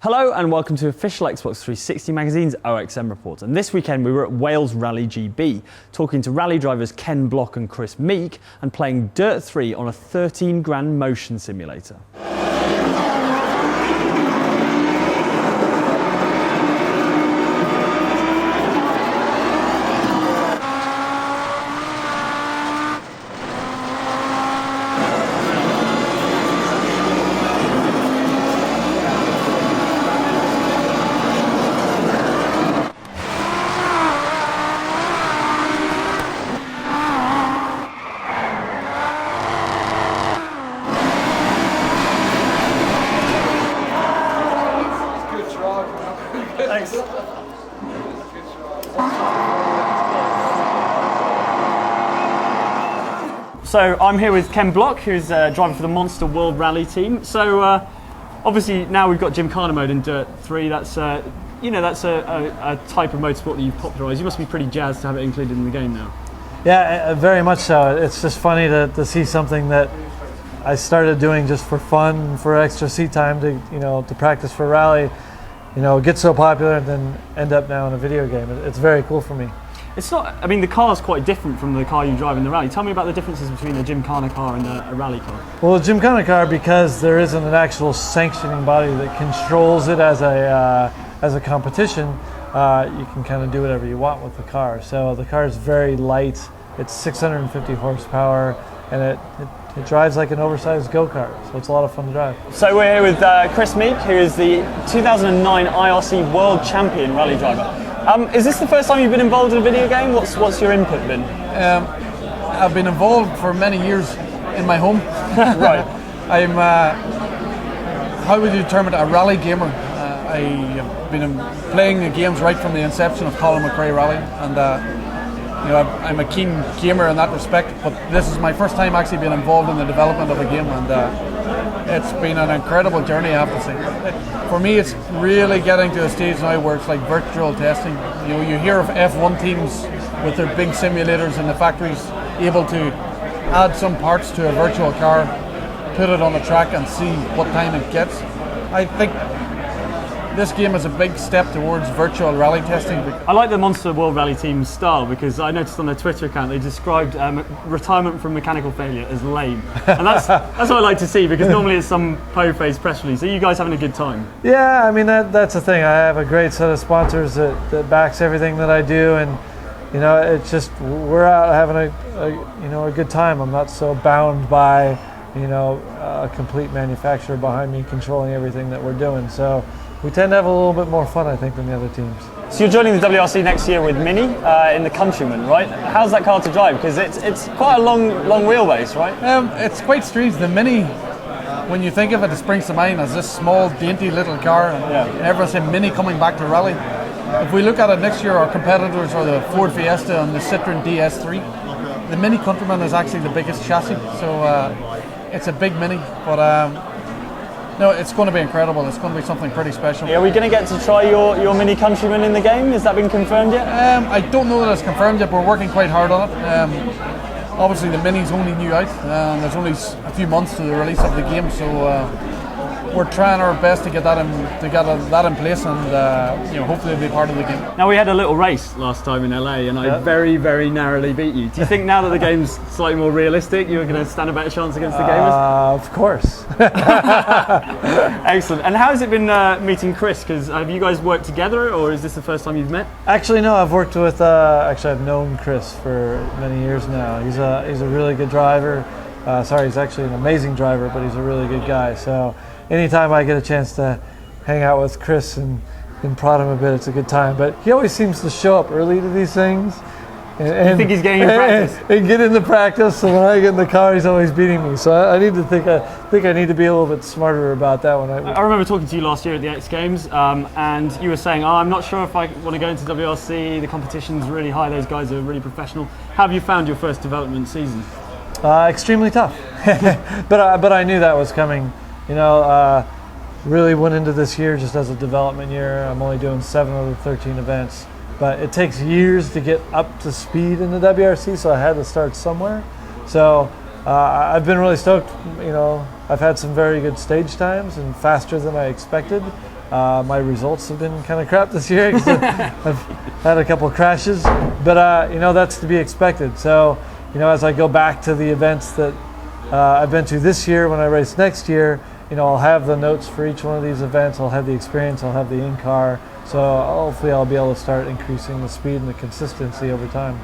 Hello and welcome to official Xbox 360 magazine's OXM report. And this weekend we were at Wales Rally GB, talking to rally drivers Ken Block and Chris Meek and playing Dirt 3 on a 13 grand motion simulator. Thanks. So I'm here with Ken Block, who's driving for the Monster World Rally team. So obviously now we've got Gymkhana mode in Dirt 3. That's that's a type of motorsport that you've popularised. You must be pretty jazzed to have it included in the game now. Yeah, very much so. It's just funny to see something that I started doing just for fun, for extra seat time to practice for rally. Get so popular and then end up now in a video game. It's very cool for me. It's not, I mean, the car's quite different from the car you drive in the rally. Tell me about the differences between a Gymkhana car and a rally car. Well, a Gymkhana car, because there isn't an actual sanctioning body that controls it as a competition, you can kind of do whatever you want with the car. So the car is very light. It's 650 horsepower, and it drives like an oversized go-kart, so it's a lot of fun to drive. So we're here with Chris Meek, who is the 2009 IRC World Champion rally driver. Is this the first time you've been involved in a video game? What's your input been? I've been involved for many years in my home. Right. I'm, how would you term it, a rally gamer. I have been playing the games right from the inception of Colin McRae Rally, and I'm a keen gamer in that respect, but this is my first time actually being involved in the development of a game, and it's been an incredible journey, I have to say. For me, it's really getting to a stage now where it's like virtual testing. You hear of F1 teams with their big simulators in the factories able to add some parts to a virtual car, put it on a track and see what time it gets. I think this game is a big step towards virtual rally testing. I like the Monster World Rally team's style because I noticed on their Twitter account they described retirement from mechanical failure as lame, and that's what I like to see, because normally it's some po-faced press release. Are you guys having a good time? Yeah, I mean that's the thing. I have a great set of sponsors that backs everything that I do, and it's just we're out having a good time. I'm not so bound by a complete manufacturer behind me controlling everything that we're doing. So we tend to have a little bit more fun, I think, than the other teams. So you're joining the WRC next year with Mini in the Countryman, right? How's that car to drive? Because it's quite a long wheelbase, right? It's quite strange. The Mini, when you think of it springs to mind as this small, dainty little car, and everyone's saying Mini coming back to rally. If we look at it next year, our competitors are the Ford Fiesta and the Citroen DS3. The Mini Countryman is actually the biggest chassis, so it's a big Mini, but no, it's going to be incredible. It's going to be something pretty special. Are we going to get to try your Mini Countryman in the game? Has that been confirmed yet? I don't know that it's confirmed yet. We're working quite hard on it. Obviously, the Mini's only new out. There's only a few months to the release of the game, so we're trying our best to get that in place, and hopefully it'll be part of the game. Now, we had a little race last time in LA, and I very, very narrowly beat you. Do you think now that the game's slightly more realistic, you're going to stand a better chance against the gamers? Of course. Excellent. And how has it been meeting Chris? Because have you guys worked together, or is this the first time you've met? Actually, no. I've worked with. I've known Chris for many years now. He's a really good driver. He's actually an amazing driver, but he's a really good guy. So anytime I get a chance to hang out with Chris and prod him a bit, it's a good time. But he always seems to show up early to these things. You think he's getting in practice? And get into practice, so when I get in the car, he's always beating me. So I need to think I need to be a little bit smarter about that one. I remember talking to you last year at the X Games, and you were saying, I'm not sure if I want to go into WRC, the competition's really high, those guys are really professional. How have you found your first development season? Extremely tough, but I knew that was coming. Really went into this year just as a development year. I'm only doing 7 of the 13 events, but it takes years to get up to speed in the WRC, so I had to start somewhere. So I've been really stoked. You know, I've had some very good stage times and faster than I expected. My results have been kind of crap this year because I've had a couple of crashes, but you know, that's to be expected. So, you know, as I go back to the events that I've been to this year, when I race next year, you know, I'll have the notes for each one of these events. I'll have the experience. I'll have the in-car. So hopefully I'll be able to start increasing the speed and the consistency over time.